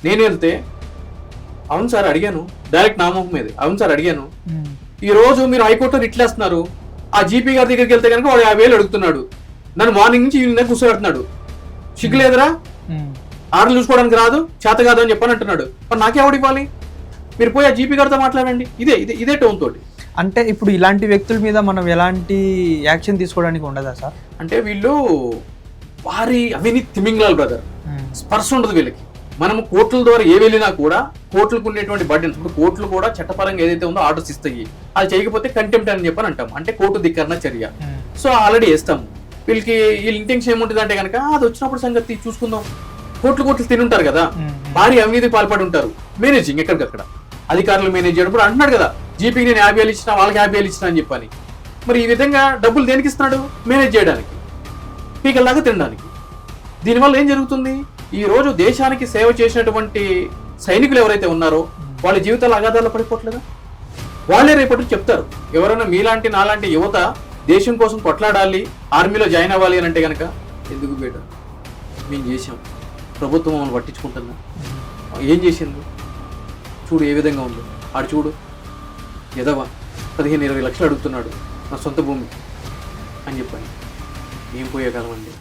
నేను వెళ్తే అవును సార్ అడిగాను, డైరెక్ట్ నామోహం మీద అవును సార్ అడిగాను, ఈ రోజు మీరు హైకోర్టులో రిట్లేస్తున్నారు, ఆ జీపీ గారి దగ్గరికి వెళ్తే కనుక వాడు 50,000 అడుగుతున్నాడు, నన్ను మార్నింగ్ నుంచి ఈవినింగ్ దాకా కూర్చోబెడుతున్నాడు, సిగ్గులేదురా, ఆర్డర్లు చూసుకోవడానికి రాదు, చేత కాదు అని చెప్పని అంటున్నాడు. మరి నాకెవడు ఇవ్వాలి? మీరు పోయి ఆ జీపీ గారితో మాట్లాడండి. ఇదే టోన్ తోటి. అంటే ఇప్పుడు ఇలాంటి వ్యక్తుల మీద మనం ఎలాంటి యాక్షన్ తీసుకోవడానికి ఉండదా సార్? అంటే వీళ్ళు వారి అవినీతి తిమింగలాలు బ్రదర్, స్పర్శ ఉండదు వీళ్ళకి. మనం కోర్టుల ద్వారా ఏ వెళ్ళినా కూడా కోర్టులకు ఉండేటువంటి బడ్డెన్స్, ఇప్పుడు కోర్టులు కూడా చట్టపరంగా ఏదైతే ఉందో ఆర్డర్స్ ఇస్తాయి, అది చేయకపోతే కంటెంప్ట్ అని చెప్పని అంటాం, అంటే కోర్టు ధిక్కరణ చర్య. సో ఆల్రెడీ వేస్తాము. వీళ్ళ ఇంటెన్షన్ ఏముంటుంది అంటే కనుక అది వచ్చినప్పుడు సంగతి చూసుకుందాం. కోర్టులు తినుంటారు కదా, భారీ అవినీతికి పాల్పడి ఉంటారు, మేనేజింగ్ ఎక్కడికక్కడ అధికారులు మేనేజ్ చేయడం. ఇప్పుడు అంటున్నాడు కదా జీపీకి నేను 50,000 ఇచ్చినా, వాళ్ళకి 50,000 ఇచ్చినా అని చెప్పని. మరి ఈ విధంగా డబ్బులు దేనికి ఇస్తున్నాడు? మేనేజ్ చేయడానికి, పీకల్లాగా తినడానికి. దీనివల్ల ఏం జరుగుతుంది? ఈ రోజు దేశానికి సేవ చేసినటువంటి సైనికులు ఎవరైతే ఉన్నారో వాళ్ళ జీవితాలు అగాధాల్లో పడిపోవట్లేదా? వాళ్ళే రేపటి చెప్తారు, ఎవరైనా మీలాంటి నాలాంటి యువత దేశం కోసం కొట్లాడాలి, ఆర్మీలో జాయిన్ అవ్వాలి అని అంటే కనుక, ఎందుకు బేట మేము చేసాం, ప్రభుత్వం మమ్మల్ని పట్టించుకుంటుందా? ఏం చేసింది చూడు, ఏ విధంగా ఉందో ఆడు చూడు, ఎదవా 15-20 లక్షలు అడుగుతున్నాడు నా సొంత భూమి అని చెప్పని. ఏం పోయే కాలం అండి.